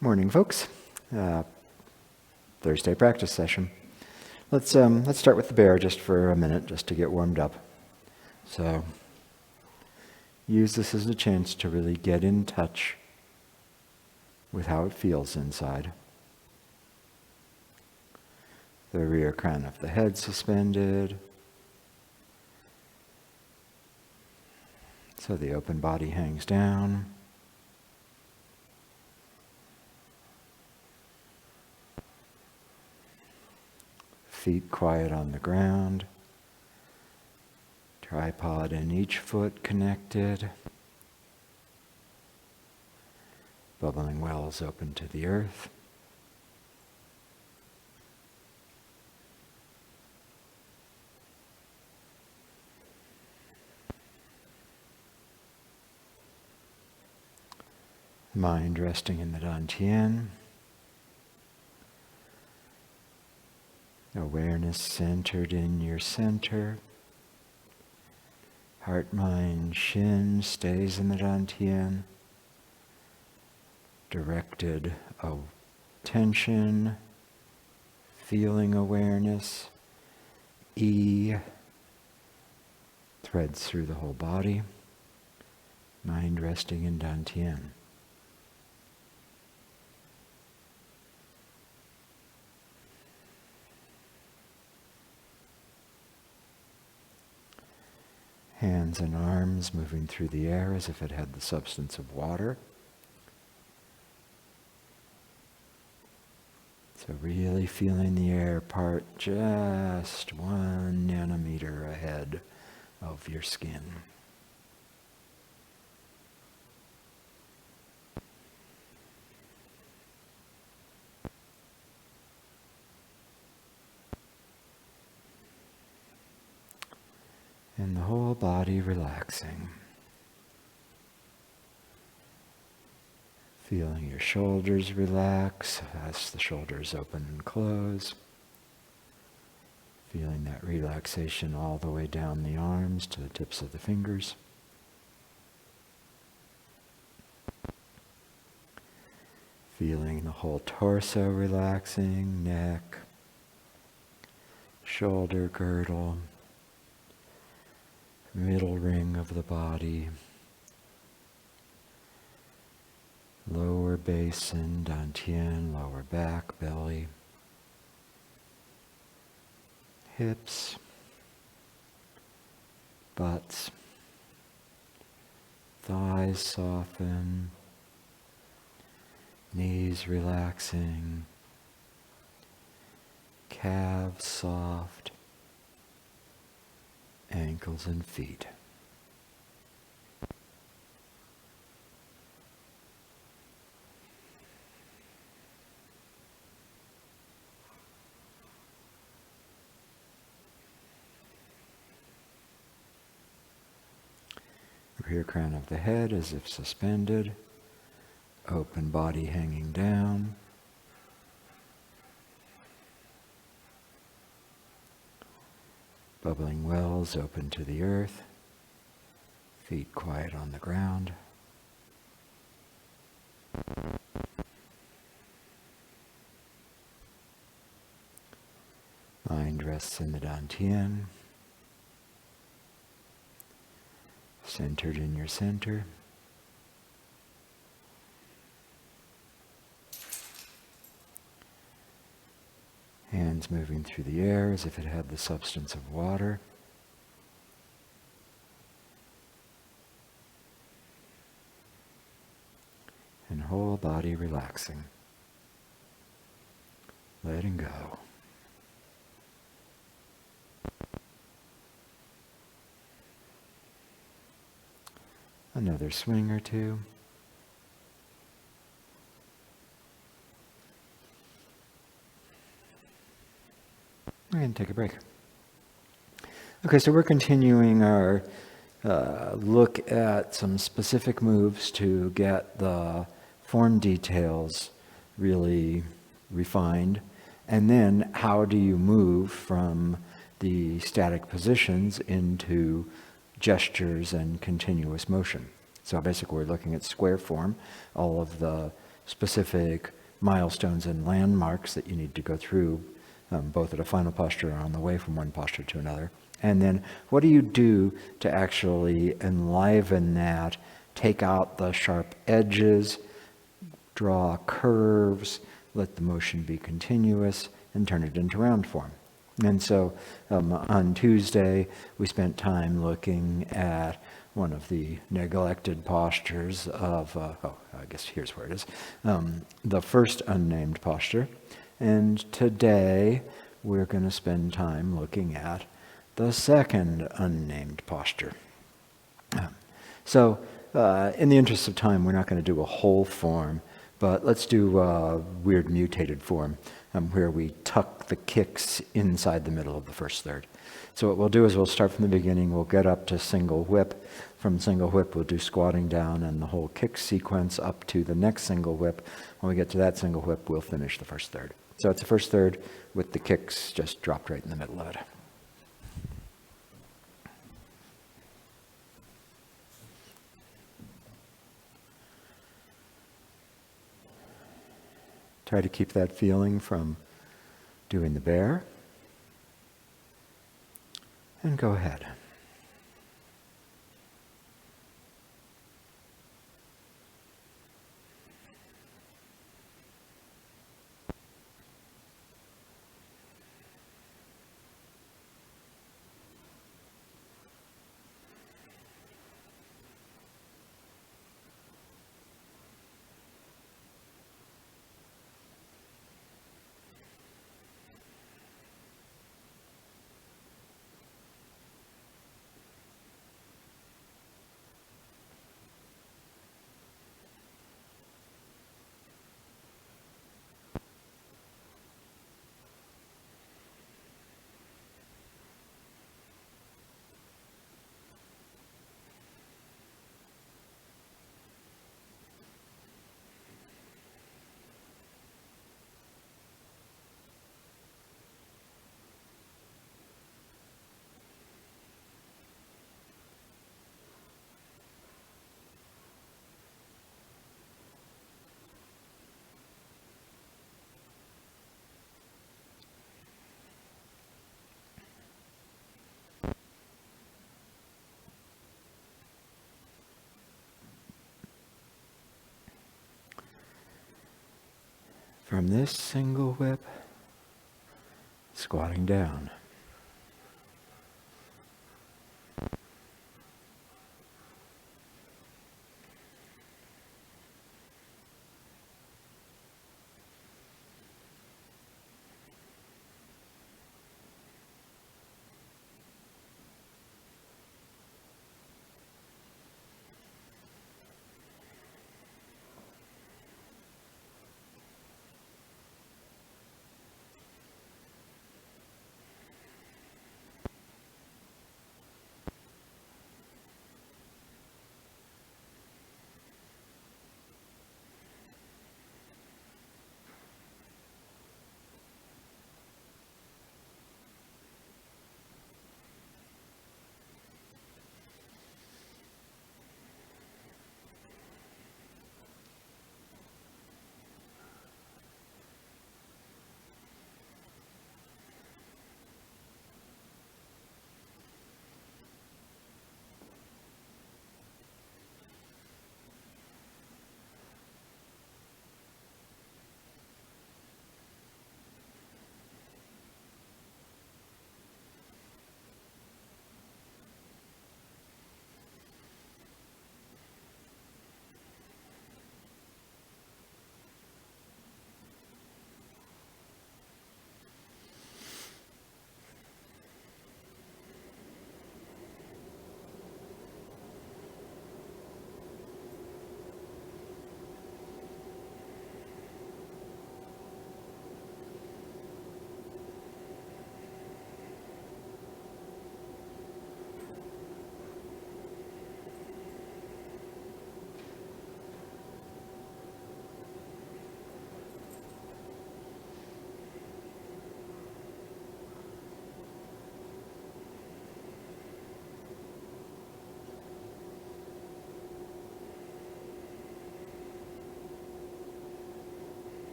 Morning, folks. Thursday practice session. Let's start with the bear just for a minute, just to get warmed up. So use this as a chance to really get in touch with how it feels inside. The rear crown of the head suspended. So the open body hangs down. Feet quiet on the ground. Tripod in each foot connected. Bubbling wells open to the earth. Mind resting in the Dantian. Awareness centered in your center. Heart, mind, shin stays in the Dantian. Directed attention, feeling awareness. E threads through the whole body. Mind resting in Dantian. Hands and arms moving through the air as if it had the substance of water. So really feeling the air part just 1 nanometer ahead of your skin. And the whole body relaxing. Feeling your shoulders relax as the shoulders open and close. Feeling that relaxation all the way down the arms to the tips of the fingers. Feeling the whole torso relaxing, neck, shoulder girdle, middle ring of the body, lower basin, Dantian, lower back, belly, hips, butts, thighs soften, knees relaxing, calves soft, ankles and feet. Rear crown of the head as if suspended, open body hanging down. Bubbling wells open to the earth, feet quiet on the ground. Mind rests in the Dantian, centered in your center. Hands moving through the air as if it had the substance of water. And whole body relaxing. Letting go. Another swing or two. And take a break. Okay, so we're continuing our look at some specific moves to get the form details really refined. And then how do you move from the static positions into gestures and continuous motion? So basically we're looking at square form, all of the specific milestones and landmarks that you need to go through, both at a final posture and on the way from one posture to another. And then what do you do to actually enliven that, take out the sharp edges, draw curves, let the motion be continuous, and turn it into round form. And so on Tuesday, we spent time looking at one of the neglected postures of, I guess here's where it is, the first unnamed posture. And today, we're going to spend time looking at the second unnamed posture. So in the interest of time, we're not going to do a whole form, but let's do a weird mutated form where we tuck the kicks inside the middle of the first third. So what we'll do is we'll start from the beginning, we'll get up to single whip. From single whip, we'll do squatting down and the whole kick sequence up to the next single whip. When we get to that single whip, we'll finish the first third. So it's the first third with the kicks just dropped right in the middle of it. Try to keep that feeling from doing the bear. And go ahead. From this single whip, squatting down.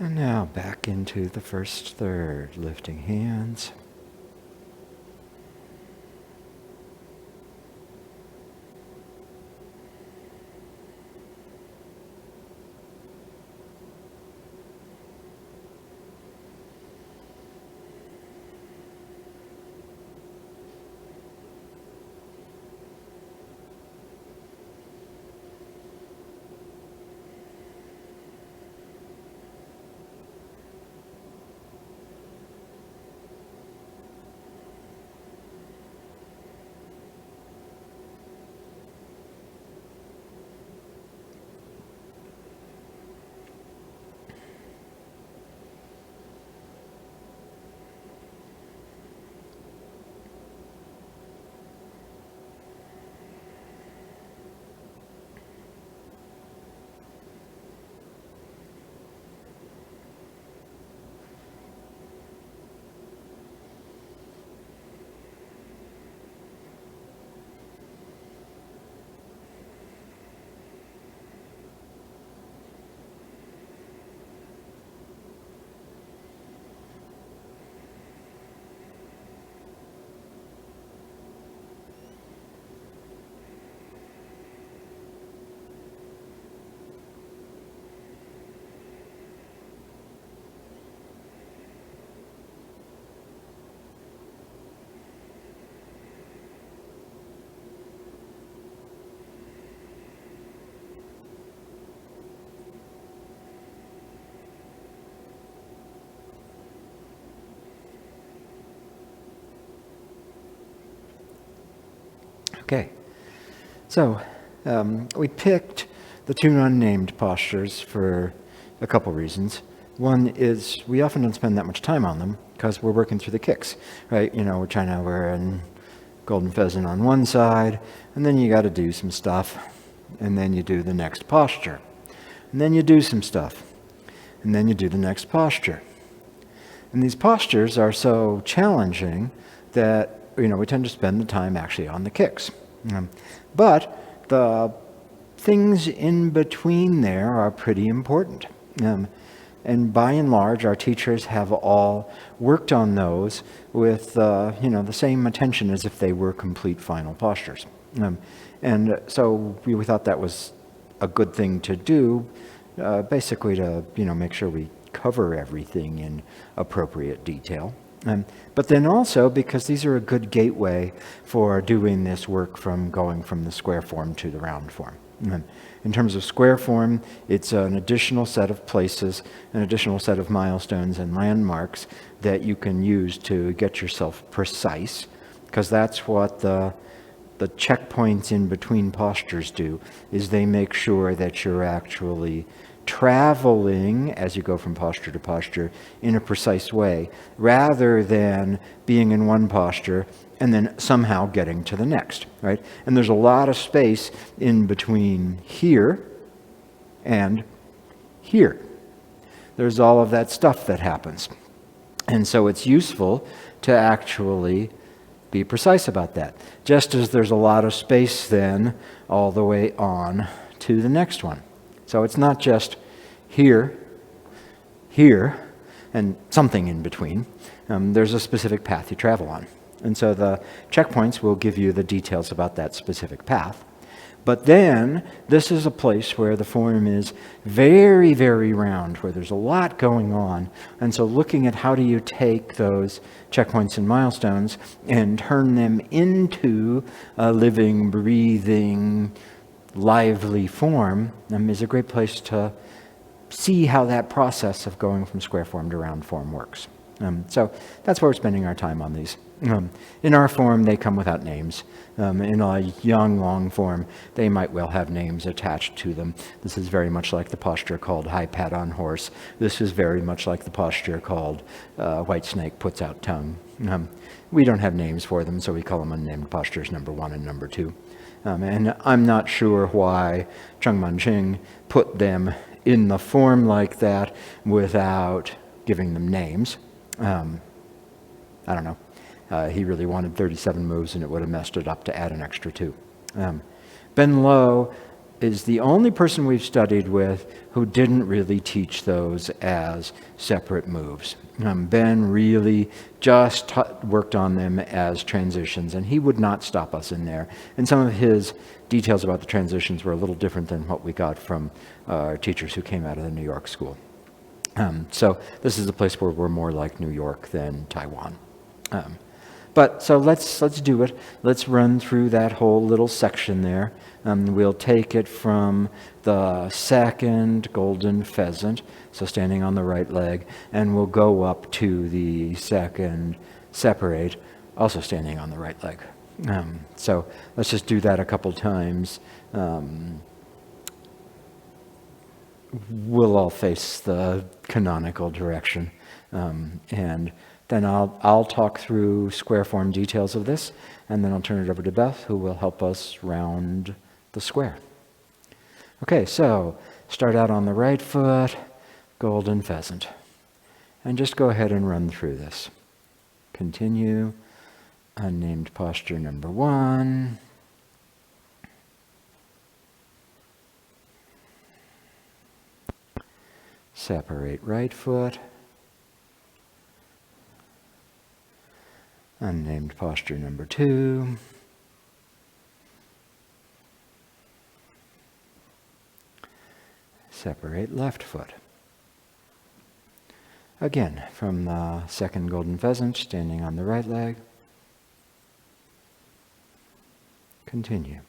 And now back into the first third, lifting hands. Okay, so we picked the two unnamed postures for a couple reasons. One is we often don't spend that much time on them because we're working through the kicks, right? You know, we're trying to wear a golden pheasant on one side, and then you got to do some stuff, and then you do the next posture. And then you do some stuff, and then you do the next posture. And these postures are so challenging that we tend to spend the time actually on the kicks. But the things in between there are pretty important. And by and large, our teachers have all worked on those with the same attention as if they were complete final postures. And so we thought that was a good thing to do, basically to make sure we cover everything in appropriate detail. But then also because these are a good gateway for doing this work from going from the square form to the round form. In terms of square form, it's an additional set of places, an additional set of milestones and landmarks that you can use to get yourself precise, because that's what the checkpoints in between postures do, is they make sure that you're actually traveling as you go from posture to posture in a precise way, rather than being in one posture and then somehow getting to the next, right? And there's a lot of space in between here and here. There's all of that stuff that happens. And so it's useful to actually be precise about that. Just as there's a lot of space then all the way on to the next one. So it's not just here, here, and something in between. There's a specific path you travel on. And so the checkpoints will give you the details about that specific path. But then this is a place where the form is very, very round, where there's a lot going on. And so looking at how do you take those checkpoints and milestones and turn them into a living, breathing, lively form is a great place to see how that process of going from square form to round form works. So that's where we're spending our time on these. In our form, they come without names. In a young, long form, they might well have names attached to them. This is very much like the posture called high pat on horse. This is very much like the posture called white snake puts out tongue. We don't have names for them, so we call them unnamed postures number 1 and number 2. And I'm not sure why Chung Man Ching put them in the form like that without giving them names. I don't know. He really wanted 37 moves, and it would have messed it up to add an extra 2. Ben Lo is the only person we've studied with who didn't really teach those as separate moves. Ben really just worked on them as transitions, and he would not stop us in there. And some of his details about the transitions were a little different than what we got from our teachers who came out of the New York school. So this is a place where we're more like New York than Taiwan. But so let's do it. Let's run through that whole little section there. We'll take it from the second golden pheasant, so standing on the right leg, and we'll go up to the second separate, also standing on the right leg. So let's just do that a couple times. We'll all face the canonical direction, and then I'll talk through square form details of this, and then I'll turn it over to Beth, who will help us round the square. Okay, so start out on the right foot, golden pheasant. And just go ahead and run through this. Continue, unnamed posture number 1. Separate right foot. Unnamed posture number 2. Separate left foot. Again, from the second golden pheasant, standing on the right leg. Continue.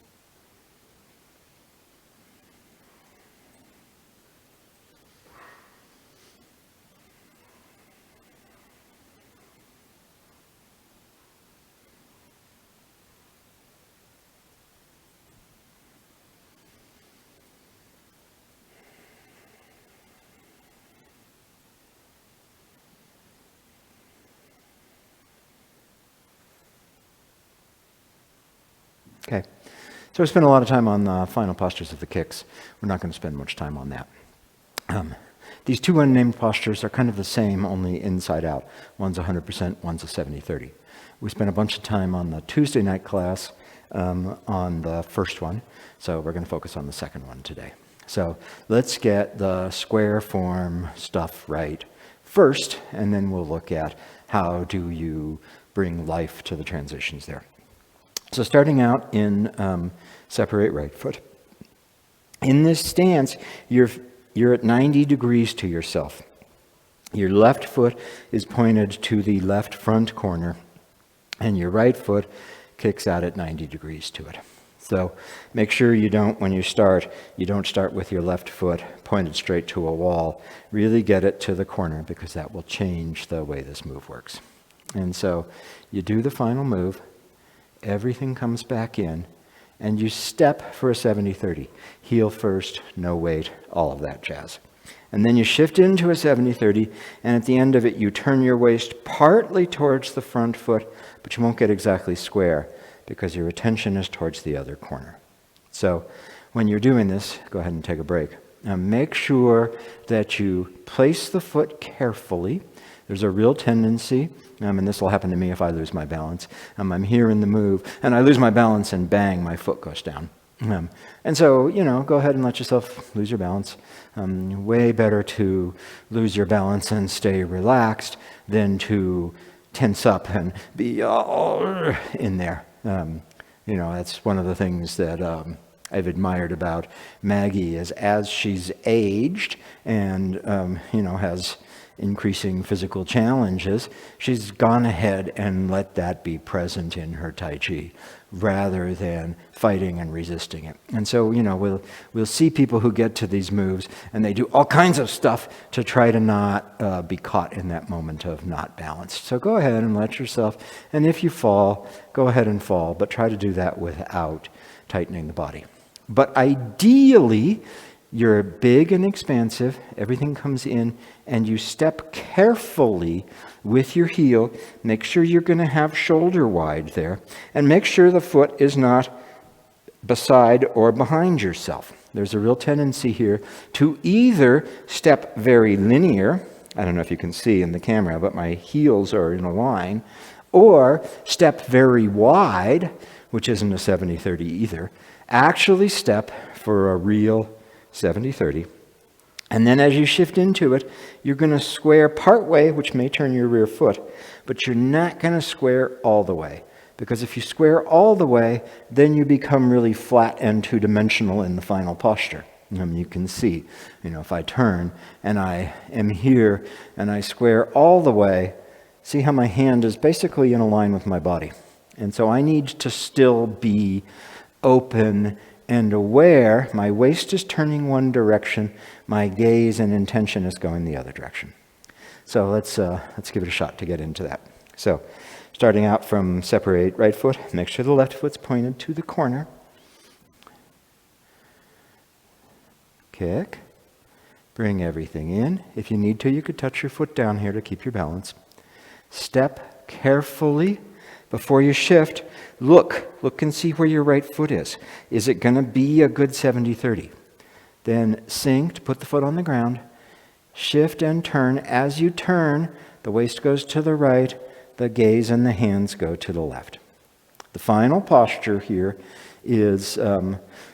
Okay, so we spent a lot of time on the final postures of the kicks. We're not going to spend much time on that. These two unnamed postures are kind of the same, only inside out. One's 100%, one's a 70-30. We spent a bunch of time on the Tuesday night class on the first one, so we're going to focus on the second one today. So let's get the square form stuff right first, and then we'll look at how do you bring life to the transitions there. So starting out in separate right foot. In this stance, you're at 90 degrees to yourself. Your left foot is pointed to the left front corner, and your right foot kicks out at 90 degrees to it. So make sure you don't, when you start, you don't start with your left foot pointed straight to a wall. Really get it to the corner, because that will change the way this move works. And so you do the final move. Everything comes back in, and you step for a 70-30. Heel first, no weight, all of that jazz. And then you shift into a 70-30, and at the end of it, you turn your waist partly towards the front foot, but you won't get exactly square because your attention is towards the other corner. So when you're doing this, go ahead and take a break. Now make sure that you place the foot carefully. There's a real tendency, and this will happen to me if I lose my balance. I'm here in the move, and I lose my balance, and bang, my foot goes down. And so, go ahead and let yourself lose your balance. Way better to lose your balance and stay relaxed than to tense up and be all in there. That's one of the things that I've admired about Maggie is as she's aged and, has increasing physical challenges, she's gone ahead and let that be present in her Tai Chi rather than fighting and resisting it. And so, we'll see people who get to these moves and they do all kinds of stuff to try to not be caught in that moment of not balanced. So go ahead and let yourself, and if you fall, go ahead and fall, but try to do that without tightening the body. But ideally, you're big and expansive, everything comes in, and you step carefully with your heel. Make sure you're going to have shoulder wide there, and make sure the foot is not beside or behind yourself. There's a real tendency here to either step very linear, I don't know if you can see in the camera, but my heels are in a line, or step very wide, which isn't a 70-30 either. Actually step for a real 70-30. And then as you shift into it, you're going to square part way, which may turn your rear foot, but you're not going to square all the way. Because if you square all the way, then you become really flat and two-dimensional in the final posture. You can see, if I turn and I am here and I square all the way, see how my hand is basically in a line with my body. And so I need to still be open and aware. My waist is turning one direction, my gaze and intention is going the other direction. So let's give it a shot to get into that. So starting out from separate right foot, make sure the left foot's pointed to the corner. Kick. Bring everything in. If you need to, you could touch your foot down here to keep your balance. Step carefully. Before you shift, look and see where your right foot is. Is it going to be a good 70-30? Then sink, put the foot on the ground, shift and turn. As you turn, the waist goes to the right, the gaze and the hands go to the left. The final posture here is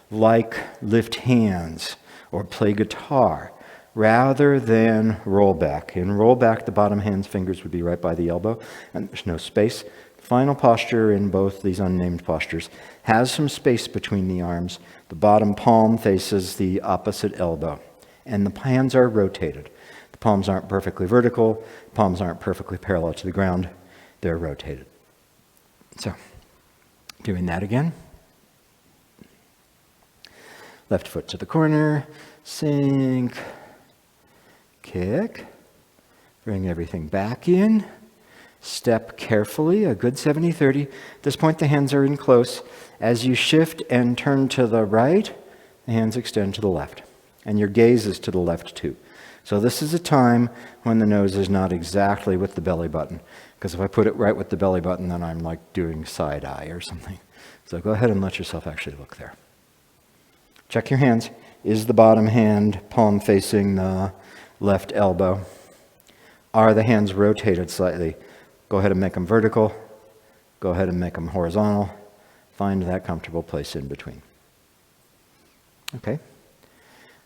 like lift hands or play guitar, rather than roll back. In roll back, the bottom hand's fingers would be right by the elbow, and there's no space. Final posture in both these unnamed postures has some space between the arms. The bottom palm faces the opposite elbow, and the hands are rotated. The palms aren't perfectly vertical, palms aren't perfectly parallel to the ground, they're rotated. So, doing that again. Left foot to the corner, sink, kick, bring everything back in. Step carefully, a good 70-30. At this point, the hands are in close. As you shift and turn to the right, the hands extend to the left. And your gaze is to the left, too. So this is a time when the nose is not exactly with the belly button. Because if I put it right with the belly button, then I'm like doing side eye or something. So go ahead and let yourself actually look there. Check your hands. Is the bottom hand palm facing the left elbow? Are the hands rotated slightly? Go ahead and make them vertical. Go ahead and make them horizontal. Find that comfortable place in between. Okay.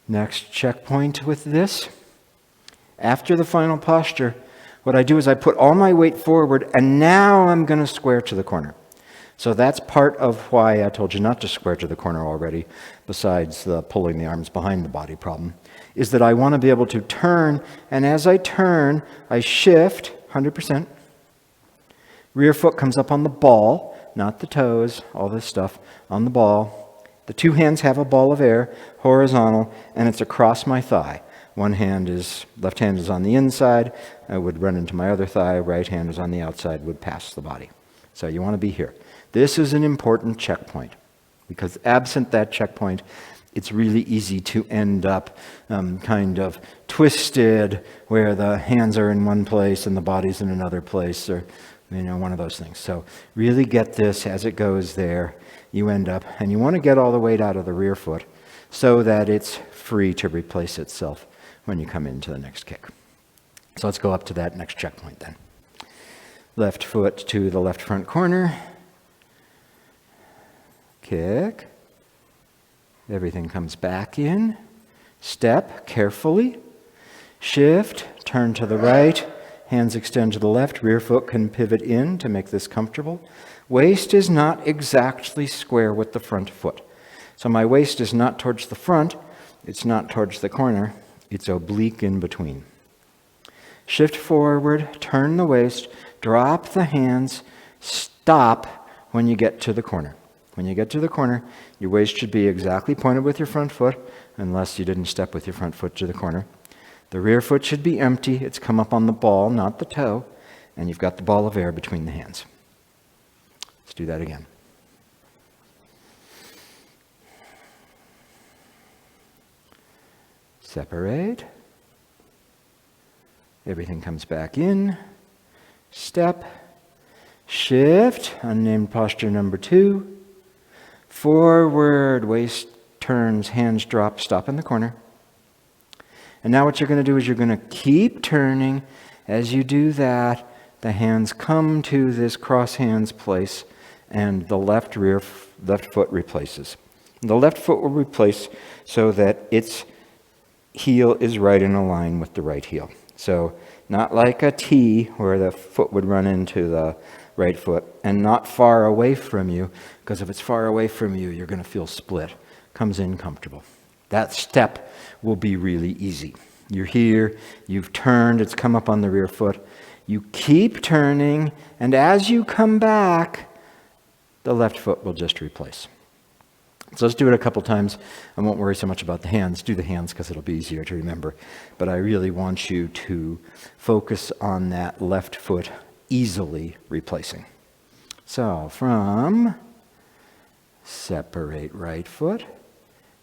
Next checkpoint with this. After the final posture, what I do is I put all my weight forward, and now I'm going to square to the corner. So that's part of why I told you not to square to the corner already, besides the pulling the arms behind the body problem, is that I want to be able to turn, and as I turn, I shift 100%. Rear foot comes up on the ball, not the toes, all this stuff, on the ball. The two hands have a ball of air, horizontal, and it's across my thigh. Left hand is on the inside, I would run into my other thigh, right hand is on the outside, would pass the body. So you want to be here. This is an important checkpoint, because absent that checkpoint, it's really easy to end up kind of twisted, where the hands are in one place and the body's in another place, or one of those things. So really get this as it goes there. You end up, and you want to get all the weight out of the rear foot so that it's free to replace itself when you come into the next kick. So let's go up to that next checkpoint then. Left foot to the left front corner. Kick. Everything comes back in. Step carefully. Shift, turn to the right. Hands extend to the left, rear foot can pivot in to make this comfortable. Waist is not exactly square with the front foot. So my waist is not towards the front, it's not towards the corner, it's oblique in between. Shift forward, turn the waist, drop the hands, stop when you get to the corner. When you get to the corner, your waist should be exactly pointed with your front foot, unless you didn't step with your front foot to the corner. The rear foot should be empty. It's come up on the ball, not the toe. And you've got the ball of air between the hands. Let's do that again. Separate. Everything comes back in. Step. Shift. Unnamed posture number 2. Forward. Waist turns. Hands drop. Stop in the corner. And now what you're going to do is you're going to keep turning. As you do that, the hands come to this cross hands place, and the left foot replaces. The left foot will replace so that its heel is right in a line with the right heel. So not like a T where the foot would run into the right foot, and not far away from you, because if it's far away from you, you're going to feel split. Comes in comfortable. That step will be really easy. You're here, you've turned, it's come up on the rear foot. You keep turning, and as you come back, the left foot will just replace. So let's do it a couple times. I won't worry so much about the hands. Do the hands because it'll be easier to remember. But I really want you to focus on that left foot easily replacing. So from separate right foot,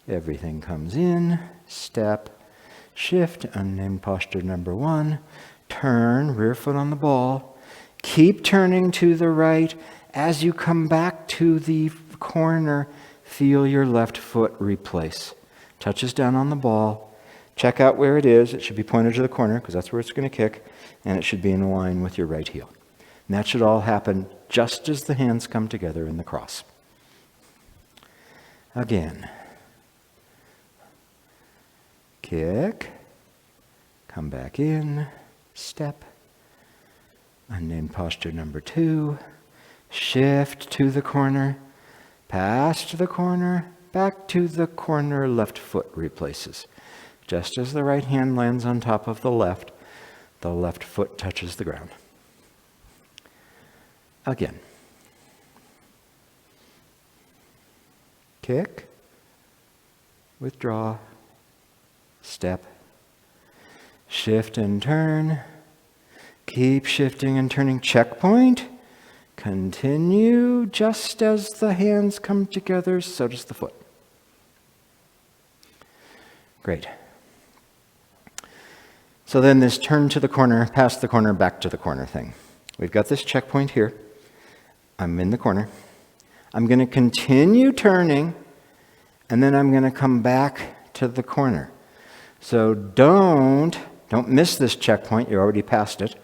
everything comes in, step, shift, unnamed posture number 1, turn, rear foot on the ball, keep turning to the right. As you come back to the corner, feel your left foot replace. Touches down on the ball. Check out where it is. It should be pointed to the corner because that's where it's going to kick. And it should be in line with your right heel. And that should all happen just as the hands come together in the cross. Again. Kick. Come back in. Step. Unnamed posture number 2. Shift to the corner. Past the corner, back to the corner, left foot replaces. Just as the right hand lands on top of the left foot touches the ground. Again. Kick, withdraw, step, shift and turn, keep shifting and turning, checkpoint. Continue, just as the hands come together, so does the foot. Great. So then this turn to the corner, past the corner, back to the corner thing. We've got this checkpoint here. I'm in the corner. I'm going to continue turning, and then I'm going to come back to the corner. So don't miss this checkpoint. You're already past it.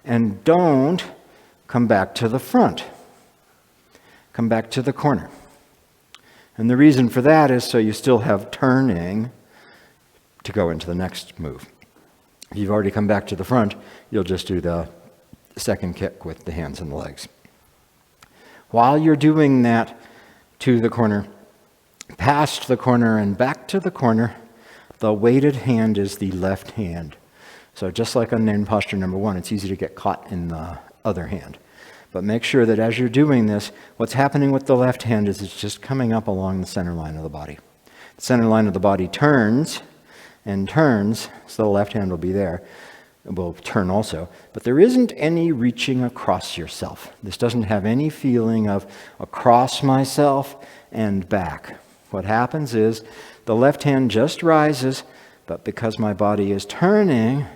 And don't come back to the front. Come back to the corner. And the reason for that is so you still have turning to go into the next move. If you've already come back to the front, you'll just do the second kick with the hands and the legs. While you're doing that to the corner, past the corner and back to the corner, the weighted hand is the left hand. So just like unnamed posture number 1, it's easy to get caught in the other hand. But make sure that as you're doing this, what's happening with the left hand is it's just coming up along the center line of the body. The center line of the body turns and turns, so the left hand will be there. It will turn also. But there isn't any reaching across yourself. This doesn't have any feeling of across myself and back. What happens is the left hand just rises, but because my body is turning,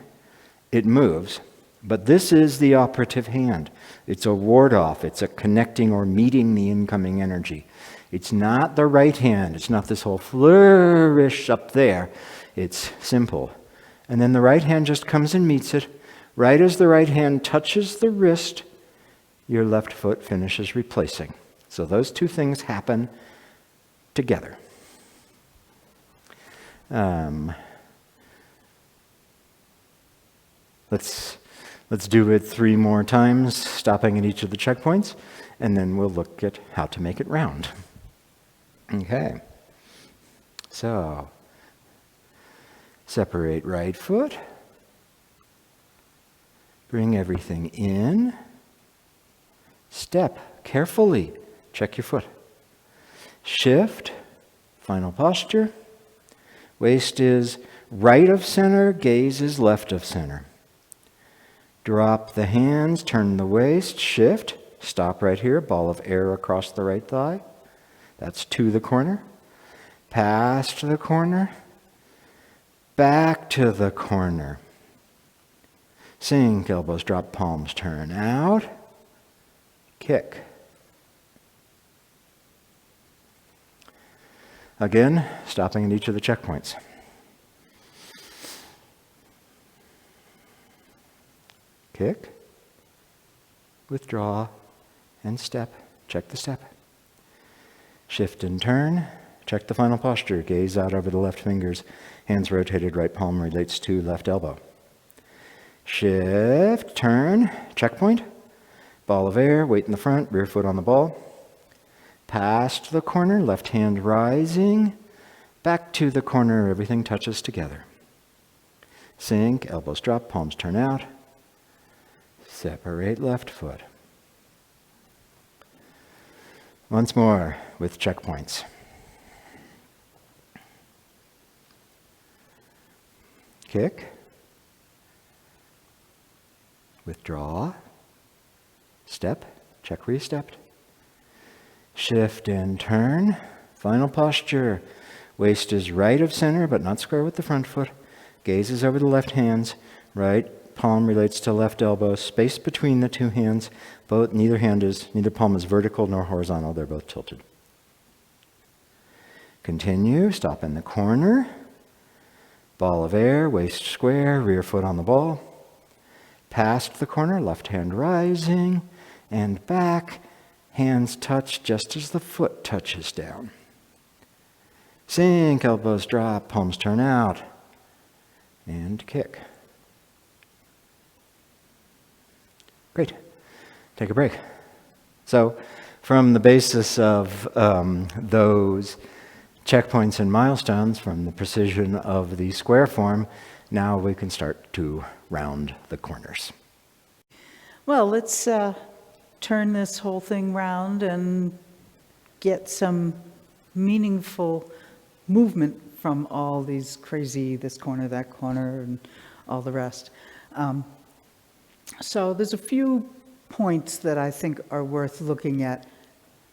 it moves. But this is the operative hand. It's a ward-off. It's a connecting or meeting the incoming energy. It's not the right hand. It's not this whole flourish up there. It's simple. And then the right hand just comes and meets it. Right as the right hand touches the wrist, your left foot finishes replacing. So those two things happen together. Let's do it 3 more times, stopping at each of the checkpoints, and then we'll look at how to make it round. Okay. So, separate right foot. Bring everything in. Step carefully. Check your foot. Shift. Final posture. Waist is right of center, gaze is left of center. Drop the hands, turn the waist, shift, stop right here, ball of air across the right thigh. That's to the corner. Past the corner. Back to the corner. Sink, elbows drop, palms turn out. Kick. Again, stopping at each of the checkpoints. Kick, withdraw, and step. Check the step. Shift and turn, Check the final posture. Gaze out over the left fingers. Hands rotated, right palm relates to left elbow. Shift, turn, checkpoint. Ball of air, weight in the front, rear foot on the ball. Past the corner, left hand rising. Back to the corner, everything touches together. Sink, elbows drop, palms turn out. Separate left foot. Once more with checkpoints. Kick. Withdraw. Step. Check where you stepped. Shift and turn. Final posture. Waist is right of center, but not square with the front foot. Gaze is over the left hands. Right palm relates to left elbow. Space between the two hands. Neither palm is vertical nor horizontal. They're both tilted. Continue. Stop in the corner. Ball of air, waist square, rear foot on the ball. Past the corner, left hand rising, and back. Hands touch just as the foot touches down. Sink, elbows drop, palms turn out, and kick. Great. Take a break. So, from the basis of those checkpoints and milestones, from the precision of the square form, now we can start to round the corners. Well, let's turn this whole thing round and get some meaningful movement from all these crazy, this corner, that corner, and all the rest. So there's a few points that I think are worth looking at.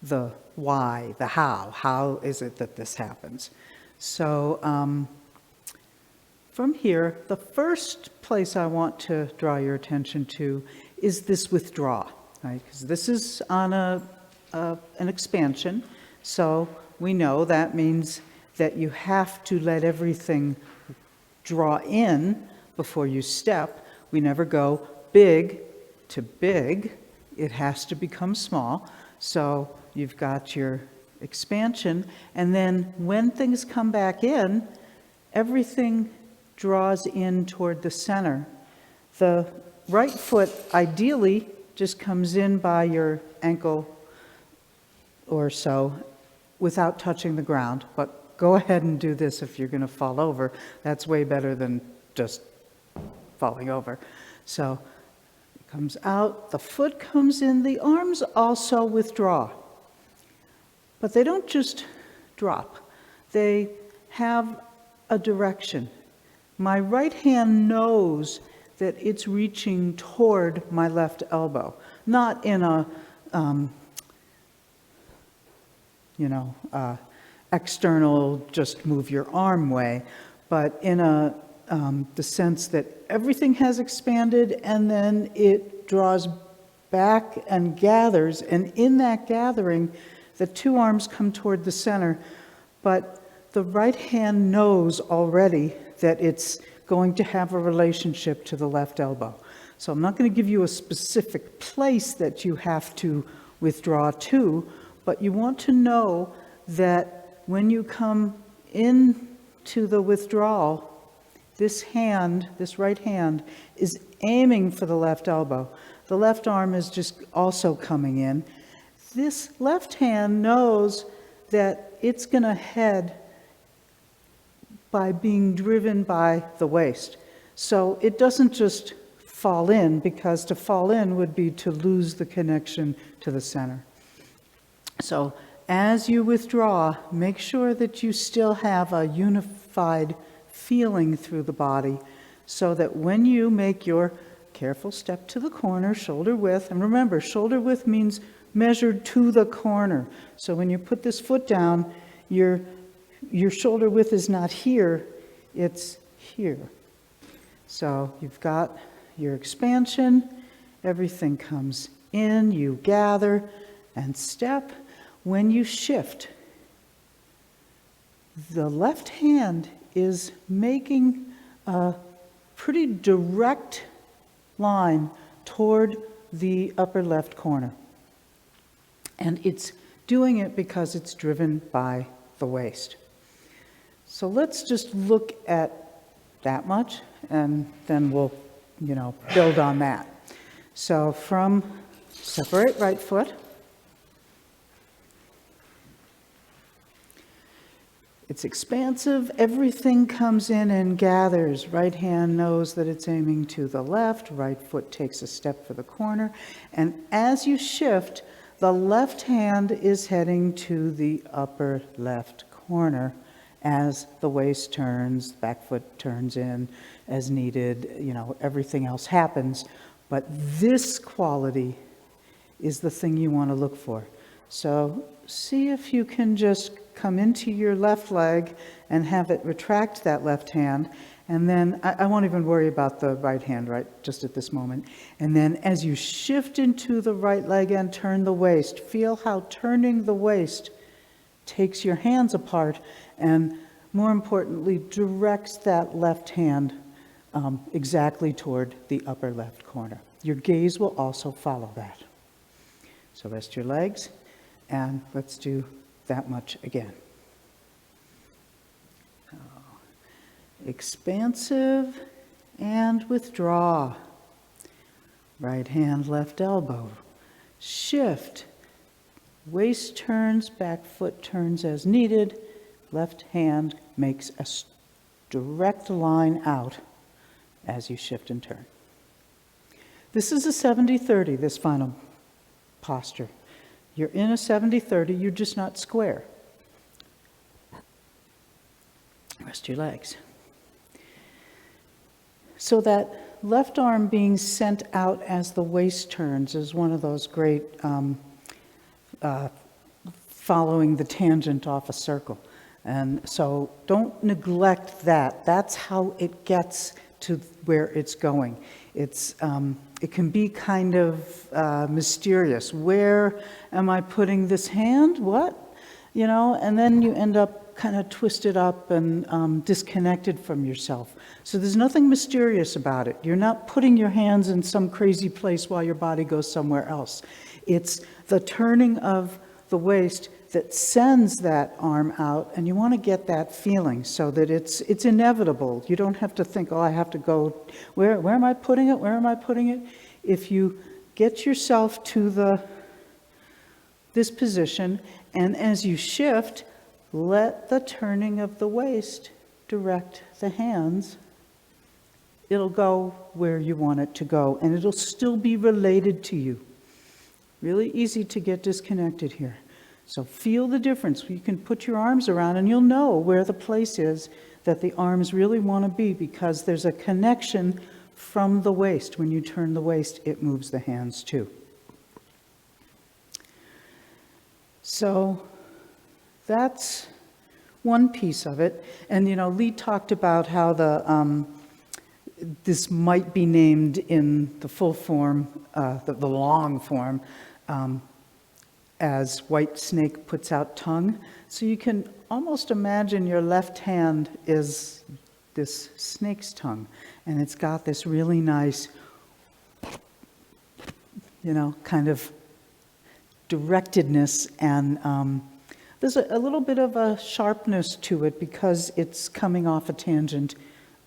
The why, the how is it that this happens? So from here, the first place I want to draw your attention to is this withdraw, right? Because this is on an expansion, so we know that means that you have to let everything draw in before you step. We never go big to big. It has to become small. So you've got your expansion, and then when things come back in, everything draws in toward the center. The right foot ideally just comes in by your ankle or so without touching the ground, but go ahead and do this if you're going to fall over. That's way better than just falling over. So it comes out, the foot comes in, the arms also withdraw. But they don't just drop. They have a direction. My right hand knows that it's reaching toward my left elbow, not in a, external, just move your arm way, but in the sense that everything has expanded and then it draws back and gathers, and in that gathering, the two arms come toward the center, but the right hand knows already that it's going to have a relationship to the left elbow. So I'm not going to give you a specific place that you have to withdraw to, but you want to know that when you come into the withdrawal, this hand, this right hand, is aiming for the left elbow. The left arm is just also coming in. This left hand knows that it's going to head by being driven by the waist. So it doesn't just fall in, because to fall in would be to lose the connection to the center. So as you withdraw, make sure that you still have a unified feeling through the body, so that when you make your careful step to the corner, shoulder width, and remember, shoulder width means measured to the corner. So when you put this foot down, your shoulder width is not here, it's here. So you've got your expansion, everything comes in, you gather and step. When you shift, the left hand is making a pretty direct line toward the upper left corner. And it's doing it because it's driven by the waist. So let's just look at that much, and then we'll, build on that. So separate right foot. It's expansive, everything comes in and gathers. Right hand knows that it's aiming to the left, right foot takes a step for the corner, and as you shift, the left hand is heading to the upper left corner as the waist turns, back foot turns in as needed, everything else happens. But this quality is the thing you want to look for. So see if you can just come into your left leg and have it retract that left hand. And then I won't even worry about the right hand just at this moment. And then as you shift into the right leg and turn the waist, feel how turning the waist takes your hands apart and, more importantly, directs that left hand exactly toward the upper left corner. Your gaze will also follow that. So rest your legs, and let's do that much again. Expansive and withdraw. Right hand, left elbow. Shift. Waist turns, back foot turns as needed. Left hand makes a direct line out as you shift and turn. This is a 70-30, this final posture. You're in a 70-30, you're just not square. Rest your legs. So that left arm being sent out as the waist turns is one of those great following the tangent off a circle. And so don't neglect that. That's how it gets to where it's going. It can be kind of mysterious. Where am I putting this hand? What? And then you end up kind of twisted up and disconnected from yourself. So there's nothing mysterious about it. You're not putting your hands in some crazy place while your body goes somewhere else. It's the turning of the waist that sends that arm out, and you want to get that feeling so that it's inevitable. You don't have to think, I have to go, where am I putting it? Where am I putting it? If you get yourself to this position, and as you shift, let the turning of the waist direct the hands. It'll go where you want it to go, and it'll still be related to you. Really easy to get disconnected here. So feel the difference. You can put your arms around and you'll know where the place is that the arms really want to be, because there's a connection from the waist. When you turn the waist, it moves the hands too. So that's one piece of it. And, Lee talked about how this might be named in the full form, the long form, as white snake puts out tongue. So you can almost imagine your left hand is this snake's tongue, and it's got this really nice, kind of directedness, and there's a little bit of a sharpness to it because it's coming off a tangent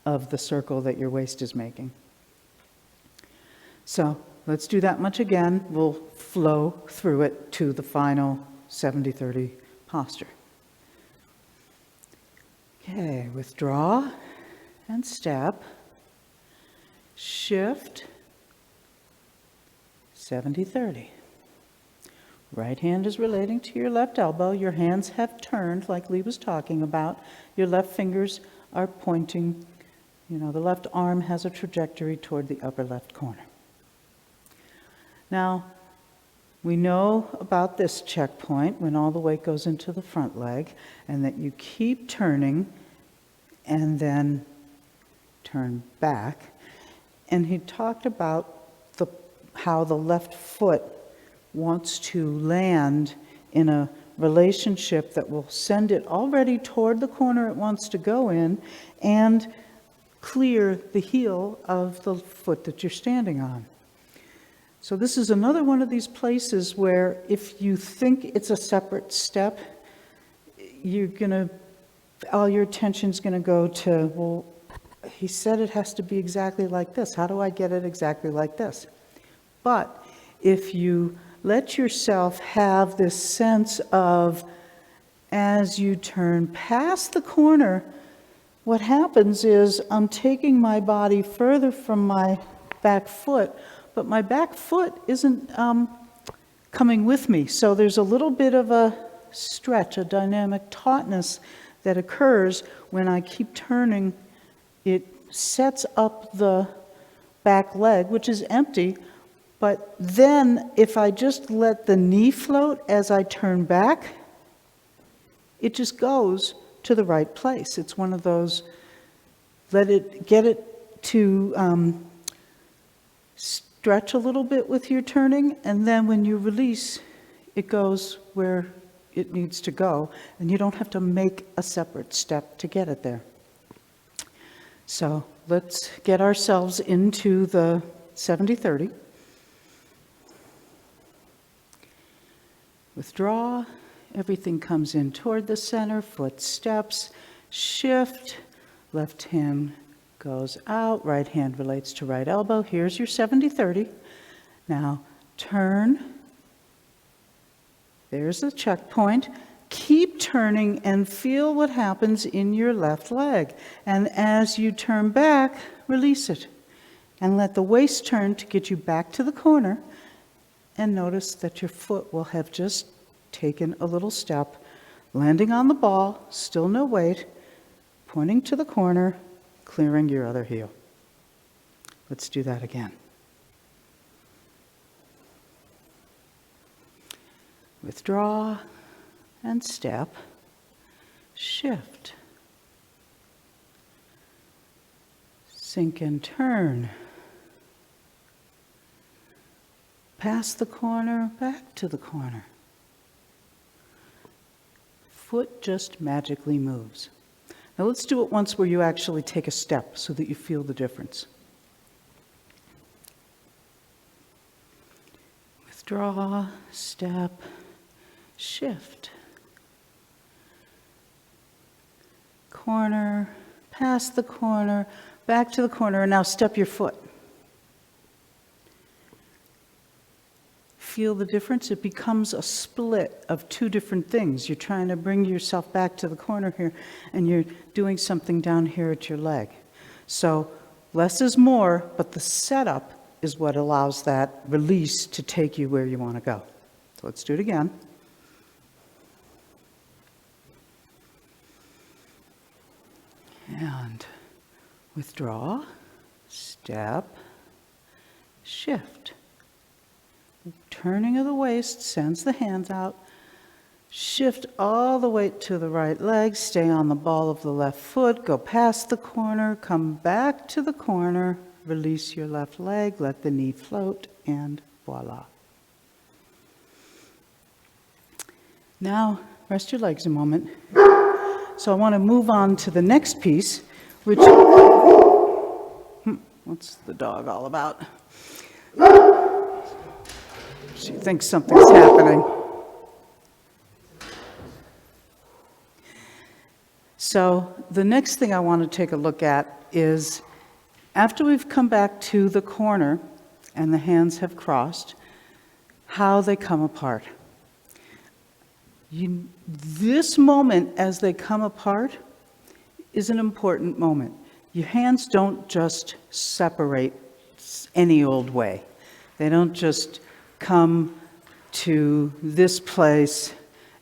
of the circle that your waist is making. So let's do that much again. We'll flow through it to the final 70-30 posture. Okay, withdraw and step. Shift, 70-30. Right hand is relating to your left elbow. Your hands have turned, like Lee was talking about. Your left fingers are pointing. The left arm has a trajectory toward the upper left corner. Now, we know about this checkpoint when all the weight goes into the front leg, and that you keep turning and then turn back. And he talked about how the left foot wants to land in a relationship that will send it already toward the corner it wants to go in and clear the heel of the foot that you're standing on. So this is another one of these places where if you think it's a separate step, all your attention's gonna go to, well, he said it has to be exactly like this. How do I get it exactly like this? But if you let yourself have this sense of, as you turn past the corner, what happens is I'm taking my body further from my back foot, but my back foot isn't coming with me. So there's a little bit of a stretch, a dynamic tautness that occurs when I keep turning. It sets up the back leg, which is empty, but then if I just let the knee float as I turn back, it just goes to the right place. It's one of those, get it to stretch a little bit with your turning, and then when you release, it goes where it needs to go, and you don't have to make a separate step to get it there. So let's get ourselves into the 70-30. Withdraw, everything comes in toward the center, foot steps, shift, left hand goes out, right hand relates to right elbow. Here's your 70-30. Now turn, there's the checkpoint. Keep turning and feel what happens in your left leg. And as you turn back, release it. And let the waist turn to get you back to the corner. And notice that your foot will have just taken a little step, landing on the ball, still no weight, pointing to the corner, clearing your other heel. Let's do that again. Withdraw and step, shift, sink and turn, past the corner, back to the corner. Foot just magically moves. Now let's do it once where you actually take a step so that you feel the difference. Withdraw, step, shift. Corner, past the corner, back to the corner, and now step your foot. Feel the difference? It becomes a split of two different things. You're trying to bring yourself back to the corner here, and you're doing something down here at your leg. So less is more, but the setup is what allows that release to take you where you want to go. So let's do it again. And withdraw, step, shift. Turning of the waist, sends the hands out. Shift all the way to the right leg, stay on the ball of the left foot, go past the corner, come back to the corner, release your left leg, let the knee float, and voila. Now, rest your legs a moment. So I want to move on to the next piece, which, what's the dog all about? She thinks something's happening. So the next thing I want to take a look at is, after we've come back to the corner and the hands have crossed, how they come apart. This moment as they come apart is an important moment. Your hands don't just separate any old way. They don't just come to this place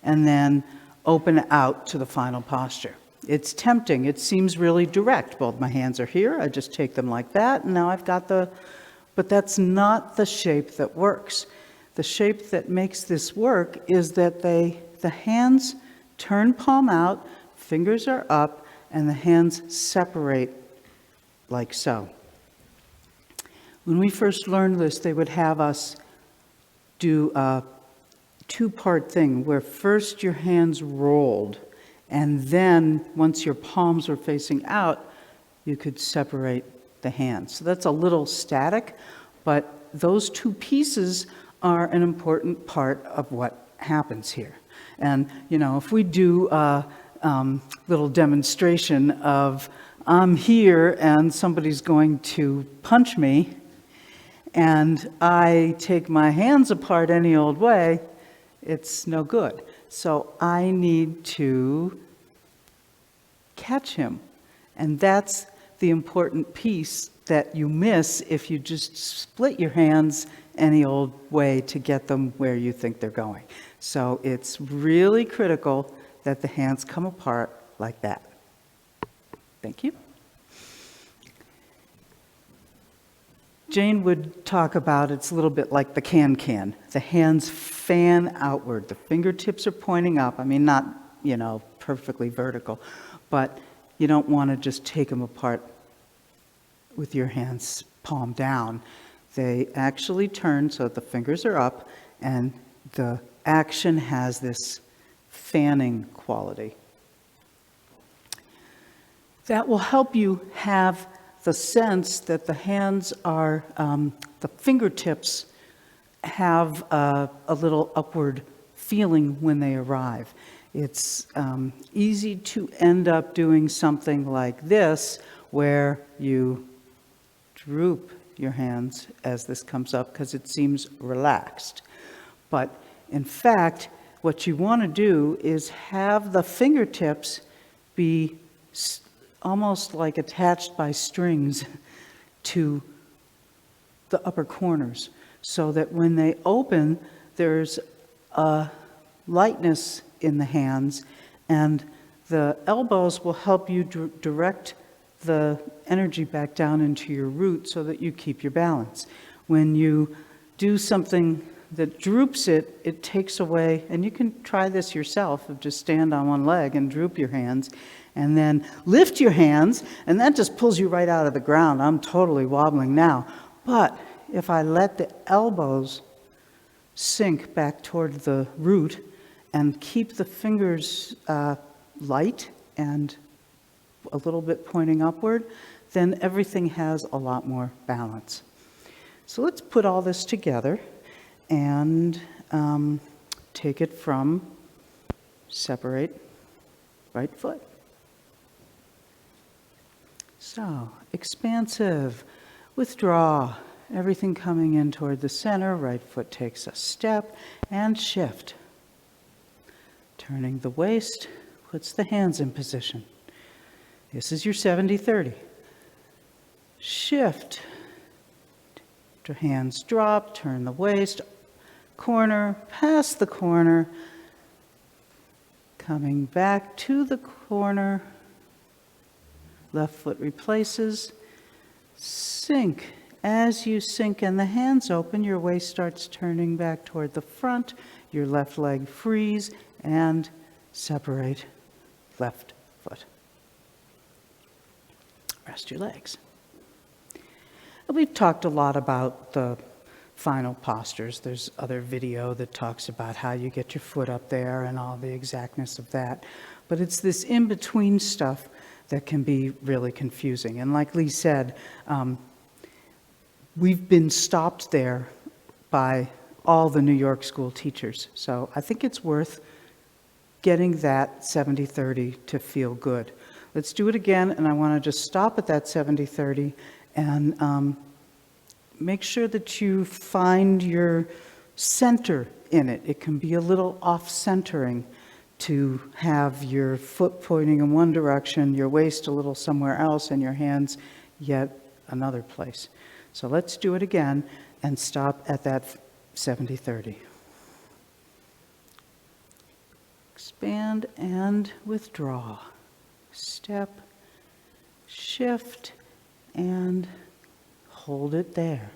and then open out to the final posture. It's tempting. It seems really direct. Both my hands are here. I just take them like that, and now I've got but that's not the shape that works. The shape that makes this work is that the hands turn palm out, fingers are up, and the hands separate like so. When we first learned this, they would have us do a two-part thing where first your hands rolled, and then once your palms were facing out, you could separate the hands. So that's a little static, but those two pieces are an important part of what happens here. And, if we do a little demonstration of I'm here and somebody's going to punch me, and I take my hands apart any old way, it's no good. So I need to catch him. And that's the important piece that you miss if you just split your hands any old way to get them where you think they're going. So it's really critical that the hands come apart like that. Thank you. Jane would talk about it's a little bit like the can-can. The hands fan outward. The fingertips are pointing up. I mean, not, perfectly vertical, but you don't want to just take them apart with your hands palm down. They actually turn so that the fingers are up, and the action has this fanning quality. That will help you have the sense that the hands are, the fingertips have a little upward feeling when they arrive. It's easy to end up doing something like this, where you droop your hands as this comes up because it seems relaxed. But in fact, what you want to do is have the fingertips be almost like attached by strings to the upper corners, so that when they open, there's a lightness in the hands, and the elbows will help you direct the energy back down into your root so that you keep your balance. When you do something that droops it, it takes away, and you can try this yourself, of just stand on one leg and droop your hands, and then lift your hands, and that just pulls you right out of the ground. I'm totally wobbling now. But if I let the elbows sink back toward the root and keep the fingers light and a little bit pointing upward, then everything has a lot more balance. So let's put all this together and take it from separate right foot. So, expansive, withdraw, everything coming in toward the center, right foot takes a step, and shift. Turning the waist, puts the hands in position. This is your 70-30. Shift, your hands drop, turn the waist, corner, past the corner, coming back to the corner, left foot replaces, sink. As you sink and the hands open, your waist starts turning back toward the front, your left leg frees, and separate left foot. Rest your legs. We've talked a lot about the final postures. There's other video that talks about how you get your foot up there and all the exactness of that. But it's this in-between stuff that can be really confusing. And like Lee said, we've been stopped there by all the New York school teachers. So I think it's worth getting that 70-30 to feel good. Let's do it again, and I want to just stop at that 70-30 and make sure that you find your center in it. It can be a little off-centering to have your foot pointing in one direction, your waist a little somewhere else, and your hands yet another place. So let's do it again and stop at that 70-30. Expand and withdraw. Step, shift, and hold it there.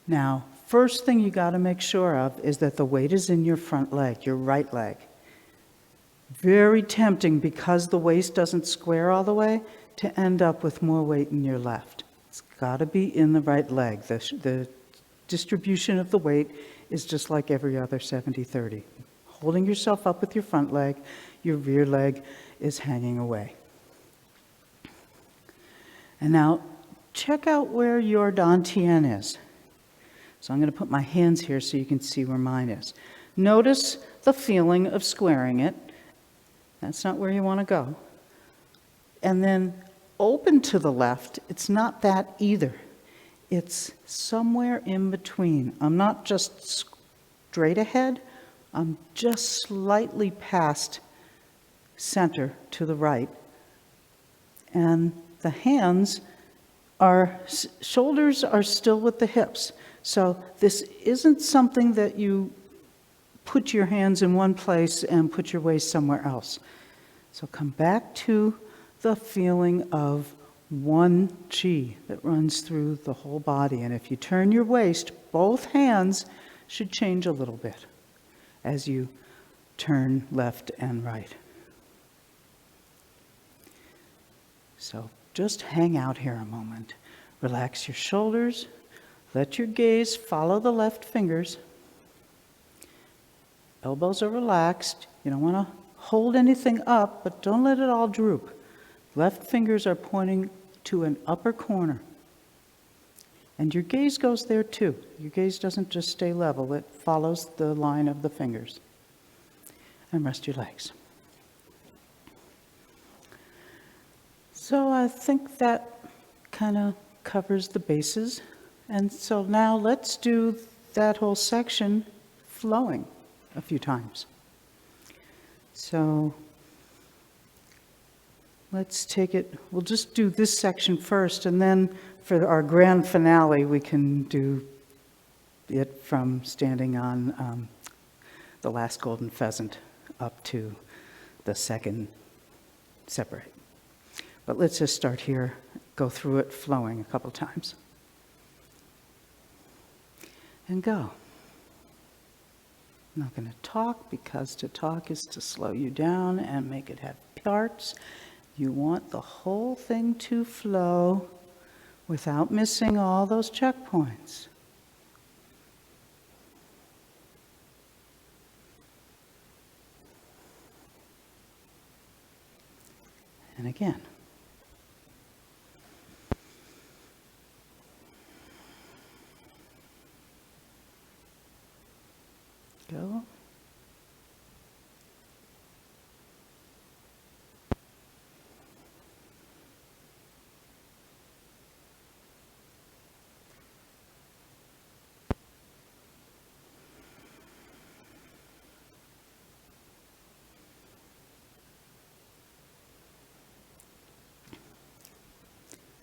Now, first thing you got to make sure of is that the weight is in your front leg, your right leg. Very tempting, because the waist doesn't square all the way, to end up with more weight in your left. It's got to be in the right leg. The distribution of the weight is just like every other 70-30. Holding yourself up with your front leg, your rear leg is hanging away. And now, check out where your dantian is. So I'm going to put my hands here so you can see where mine is. Notice the feeling of squaring it. That's not where you want to go. And then open to the left, it's not that either. It's somewhere in between. I'm not just straight ahead, I'm just slightly past center to the right. And the hands are, shoulders are still with the hips. So this isn't something that you put your hands in one place and put your waist somewhere else. So come back to the feeling of one chi that runs through the whole body. And if you turn your waist, both hands should change a little bit as you turn left and right. So just hang out here a moment. Relax your shoulders. Let your gaze follow the left fingers. Elbows are relaxed. You don't want to hold anything up, but don't let it all droop. Left fingers are pointing to an upper corner. And your gaze goes there too. Your gaze doesn't just stay level, it follows the line of the fingers. And rest your legs. So I think that kind of covers the bases. And so now let's do that whole section flowing a few times. So let's take it, we'll just do this section first, and then for our grand finale, we can do it from standing on the last golden pheasant up to the second separate. But let's just start here, go through it flowing a couple times. And go. I'm not going to talk, because to talk is to slow you down and make it have parts. You want the whole thing to flow without missing all those checkpoints. And again. Go.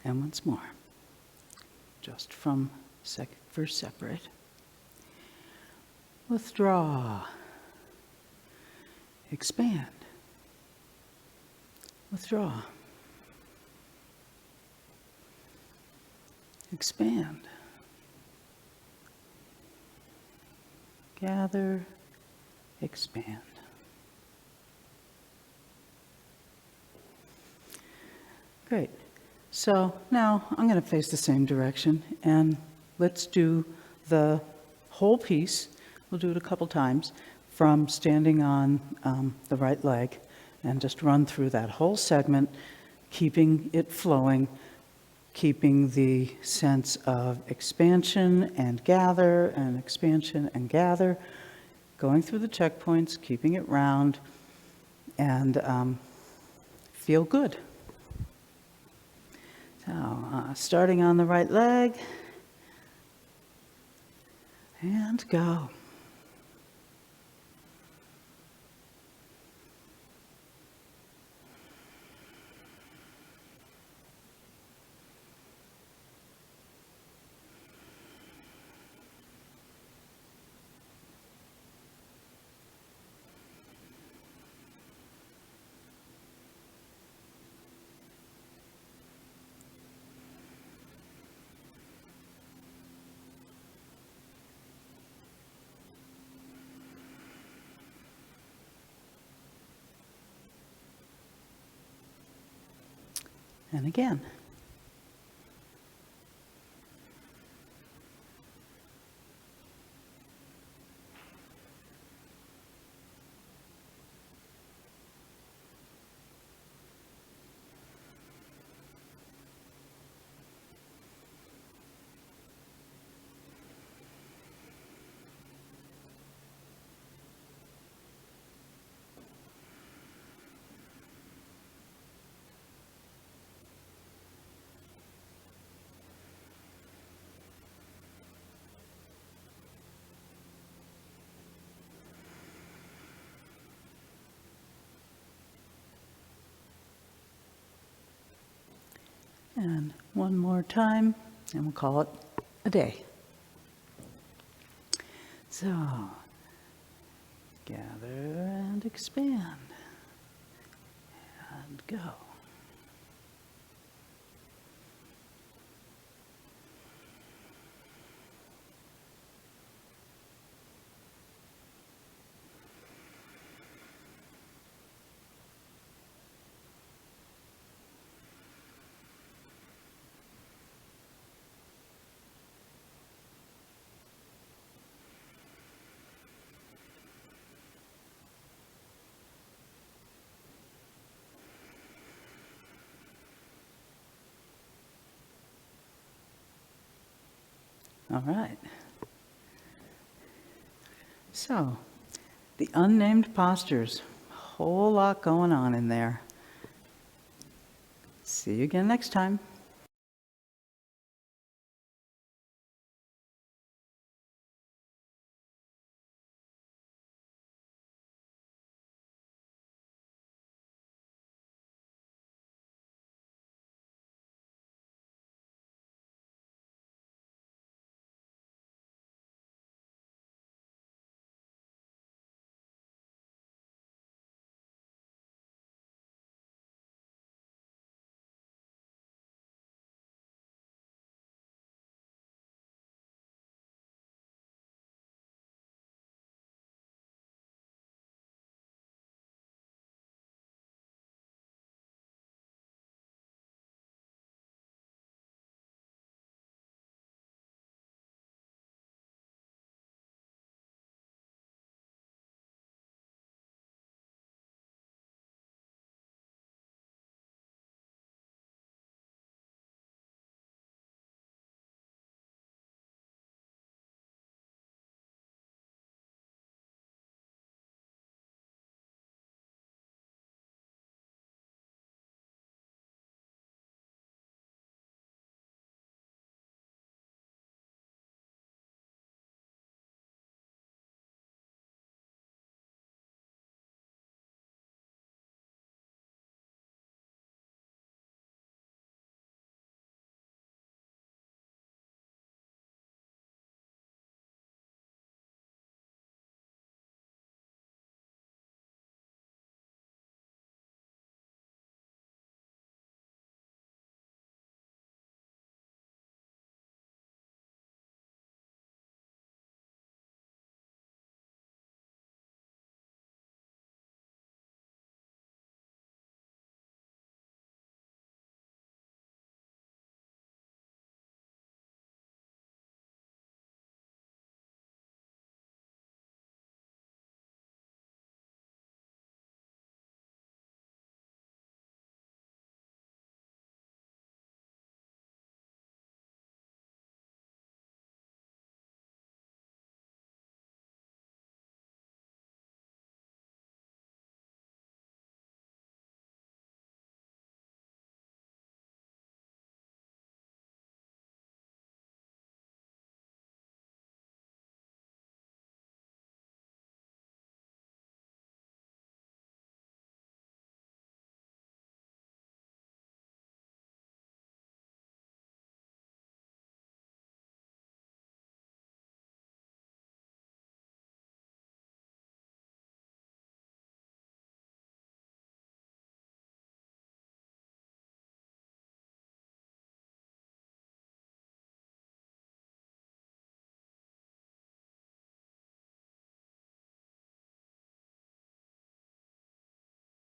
And once more, just from first separate. Withdraw. Expand. Withdraw. Expand. Gather. Expand. Great. So now I'm going to face the same direction, and let's do the whole piece. We'll do it a couple times from standing on the right leg, and just run through that whole segment, keeping it flowing, keeping the sense of expansion and gather, and expansion and gather, going through the checkpoints, keeping it round, and feel good. So, starting on the right leg, and go. And again. And one more time, and we'll call it a day. So, gather and expand. And go. All right. So, the unnamed postures, whole lot going on in there. See you again next time.